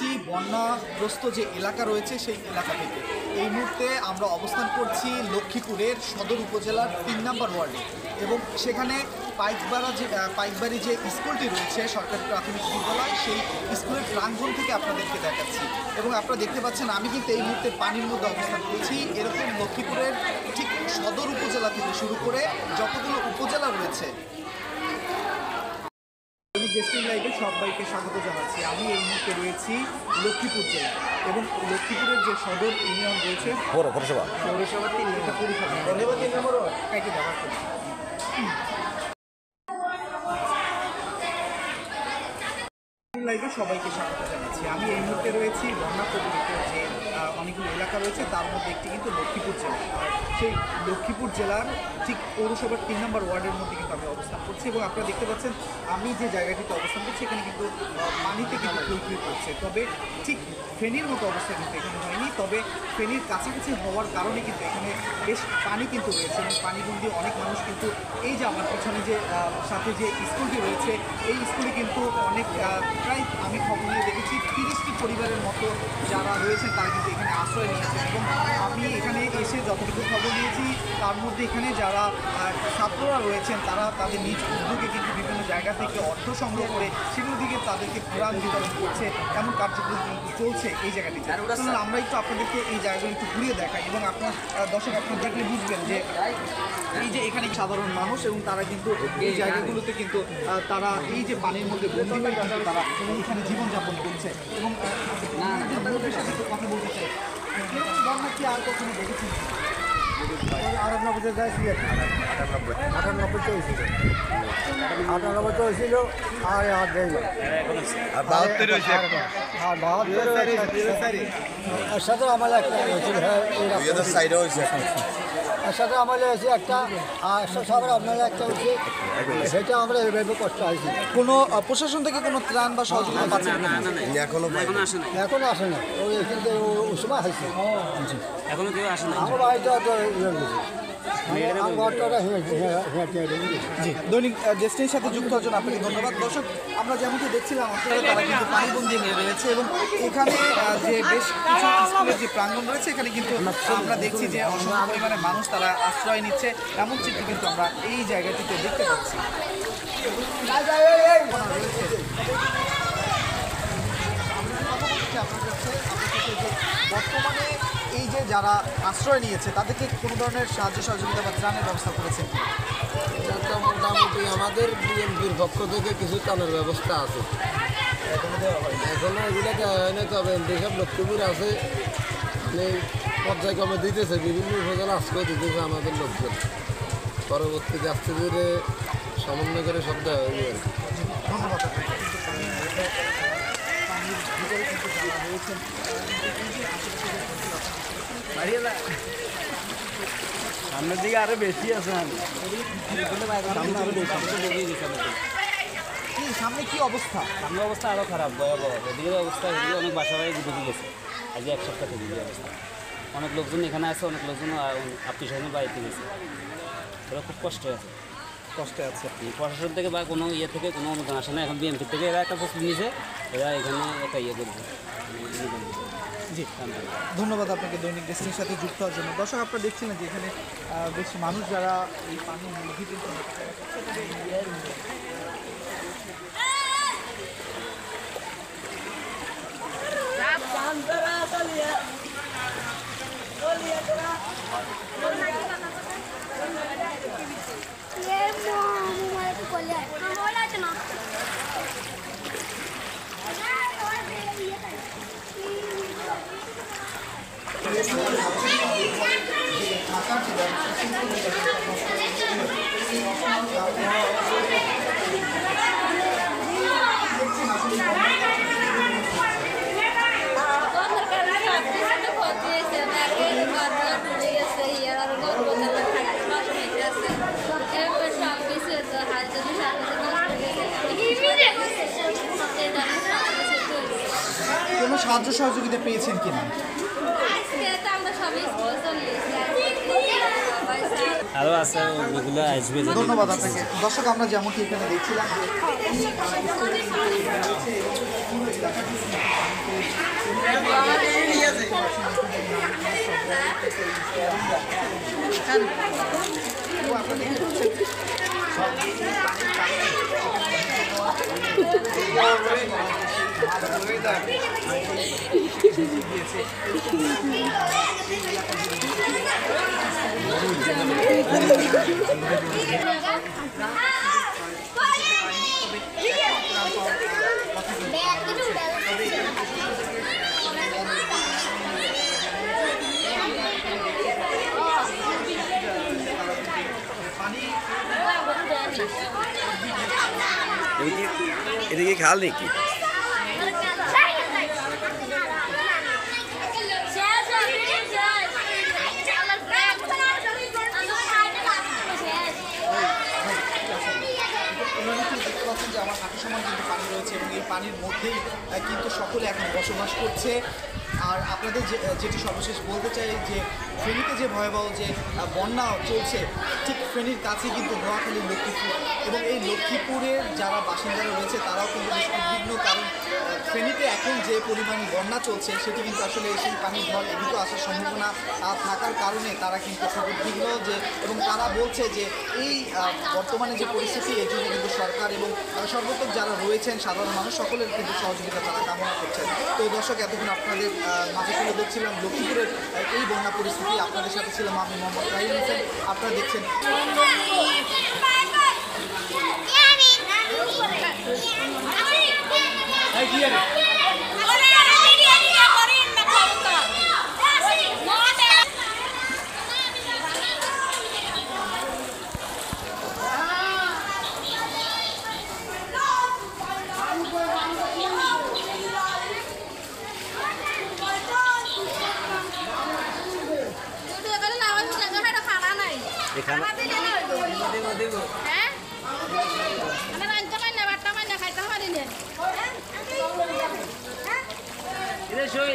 করছি বন্যাগ্রস্ত যে এলাকা রয়েছে সেই এলাকা থেকে। এই মুহূর্তে আমরা অবস্থান করছি লক্ষ্মীপুরের সদর উপজেলার ৩ নম্বর ওয়ার্ডে এবং সেখানে পাইকবাড়ি যে স্কুলটি রয়েছে সরকারি প্রাথমিক বিদ্যালয়, সেই স্কুলের প্রাঙ্গণ থেকে আপনাদেরকে দেখাচ্ছি। এবং আপনারা দেখতে পাচ্ছেন আমি কিন্তু এই মুহূর্তে পানির মধ্যে অবস্থান করছি। এরকম লক্ষ্মীপুরের ঠিক সদর উপজেলা থেকে শুরু করে যতগুলো উপজেলা রয়েছে গেস্টিং লাইভে সবাইকে স্বাগত জানাচ্ছি। আমি এই মুহূর্তে রয়েছি লক্ষ্মীপুর জেলা এবং লক্ষ্মীপুরের যে সদর ইউনিয়ন রয়েছে পৌরসভা লাইভে সবাইকে স্বাগত জানাচ্ছি। আমি এই মুহূর্তে রয়েছি বন্যা প্রভাবিত যে অনেকগুলো এলাকা রয়েছে, তার মধ্যে একটি কিন্তু লক্ষ্মীপুর জেলা। আর সেই লক্ষ্মীপুর জেলার ঠিক পৌরসভার ৩ নম্বর ওয়ার্ডের মধ্যে কিন্তু আমি অবস্থান করছি এবং আপনারা দেখতে পাচ্ছেন আমি যে জায়গাটিতে অবস্থান করছি এখানে কিন্তু পানিতে কিন্তু ফুলফিল করছে। তবে ঠিক ফেনীর মতো অবস্থা কিন্তু এখানে হয়নি, তবে ফেনীর কাছাকাছি হওয়ার কারণে কিন্তু এখানে বেশ পানি কিন্তু রয়েছে এবং পানিবন্দী অনেক মানুষ কিন্তু এই যে আমার পিছনে যে সাথে যে স্কুলটি রয়েছে এই স্কুলে কিন্তু অনেক প্রায় আমি খবর নিয়ে দেখেছি 30টি পরিবারের মতো যারা রয়েছেন তারা কিন্তু এখানে আশ্রয় নিয়েছেন। এবং আমি এখানে এসে যতটুকু খবর নিয়েছি তার মধ্যে এখানে যারা ছাত্ররা রয়েছেন তারা তাদের নিজ উদ্যোগে কিন্তু বিভিন্ন জায়গা থেকে অর্থ সংগ্রহ করে সেগুলো থেকে তাদেরকে ত্রাণ বিতরণ করছে, এমন কার্যক্রম কিন্তু চলছে এই জায়গাটিতে। আমরা একটু আপনাদেরকে এই জায়গাগুলো একটু ঘুরিয়ে দেখাই এবং আপনার দর্শক আপনার দেখলে বুঝবেন যে এই যে এখানে সাধারণ মানুষ এবং তারা কিন্তু এই জায়গাগুলোতে কিন্তু তারা এই যে পানির মধ্যে বন্দী হয়ে কিন্তু তারা এখানে জীবনযাপন করছে। এবং কথা বলতে চাই কি আর কখনো দেখেছেন? 98 হয়েছিল আর 72 এর সাথে আমার একটা এর সাথে আমাদের আছে একটা সবার আপনারা একটা হচ্ছে সেটা আমরা এইভাবে কষ্ট হয়েছি। কোনো প্রশাসন থেকে কোনো ত্রাণ বা সহযোগিতা পাচ্ছেন? এখনো আসে না, ওই কিন্তু ওই সময় হয়েছে এখনো কেউ আসে না। আমার বাড়িটা দৈনিক দেশটির সাথে যুক্ত হওয়ার জন্য আপনাকে ধন্যবাদ। দর্শক আমরা যেমনটি দেখছিলাম আপনারা তারা কিন্তু পানিবন্দী হয়ে রয়েছে এবং এখানে যে বেশ কিছু স্কুলের যে প্রাঙ্গণ রয়েছে এখানে কিন্তু আমরা দেখছি যে অসংখ্য পরিমাণে মানুষ তারা আশ্রয় নিচ্ছে, এমন চিত্র কিন্তু আমরা এই জায়গাটিতে দেখতে পাচ্ছি। বর্তমানে এই যে যারা আশ্রয় নিয়েছে তাদেরকে কোনো ধরনের সাহায্য সহযোগিতা বা ত্রাণের ব্যবস্থা করেছেন? মোটামুটি আমাদের বিএনপির পক্ষ থেকে কিছু ত্রাণের ব্যবস্থা আছে, এখনো এগুলো দেওয়া হয় না। তবে যেসব লক্ষ্মীপুর আছে মানে পর্যায়ক্রমে দিতেছে, বিভিন্ন উপজেলা আশ্রয় দিতেছে আমাদের লোকজন। পরবর্তীতে আস্তে ধীরে সমন্বয় করে সব দেওয়া হয়ে যাবে। ধন্যবাদ। সামনের দিকে আরো বেশি আছে, সামনে কি অবস্থা? সামনে অবস্থা আরও খারাপ, ভয়াবহ। এদিকে অবস্থা এদিকে অনেক বাসা বাড়ি ডুবে গেছে আজকে এক সপ্তাহ থেকে অবস্থা। অনেক লোকজন এখানে আছে, অনেক লোকজন আত্মীয় স্বজন বাড়িতে গেছে, ওরা খুব কষ্টে আছে। প্রশাসন থেকে বা কোনো ইয়ে থেকে কোনো অনুদান আসে না। এখন বিএমপি থেকে এরা একটা প্রস্তুতি নিয়েছে, এরা এখানে একটা ইয়ে করবে। জি ধন্যবাদ আপনাকে দৈনিক দেশটির সাথে যুক্ত হওয়ার জন্য। দর্শক আপনারা দেখছিলেন যে এখানে বেশ মানুষ যারা এই পানির মধ্যে কিন্তু কোনো সাহায্য সহযোগিতা পেয়েছেন কিনা? আরও আছে, ওগুলো আসবে। ধন্যবাদ আপনাকে। দর্শক আমরা যেমনটি এখানে দেখছিলাম যে তো আপনারা দেখতে পাচ্ছেন সব এই পানির কারণে দিয়েছে এটা কি খাল নাকি? ওনারা কিন্তু দেখতে পাচ্ছেন যে আমার হাঁটু সমান কিন্তু পানি রয়েছে এবং এই পানির মধ্যেই কিন্তু সকলে এখন বসবাস করছে। আর আপনাদের যেটি সর্বশেষ বলতে চাই যে ফেনীতে যে ভয়াবহ যে বন্যা চলছে, ঠিক ফেনীর কাছেই কিন্তু নোয়াখালী লক্ষ্মীপুর, এবং এই লক্ষ্মীপুরের যারা বাসিন্দারা রয়েছে তারাও কিন্তু বেশ উদ্বিগ্ন, কারণ ফেনীতে এখন যে পরিমাণ বন্যা চলছে সেটি কিন্তু আসলে সেই পানির ঢল এদিকেও আসার সম্ভাবনা থাকার কারণে তারা কিন্তু খুব উদ্বিগ্ন যে, এবং তারা বলছে যে এই বর্তমানে যে পরিস্থিতি এই জন্য কিন্তু সরকার এবং সর্বত্র যারা রয়েছেন সাধারণ মানুষ সকলের কিন্তু সহযোগিতা তারা কামনা করছেন। তো দর্শক, এতক্ষণ আপনাদের মাঝে তুলে ধরছিলাম লক্ষ্মীপুরের এই বন্যা পরিস্থিতি। আপনাদের সাথে ছিলাম আমি মোহাম্মদ রাহিম হোসেন। আপনারা দেখছেন এদের সই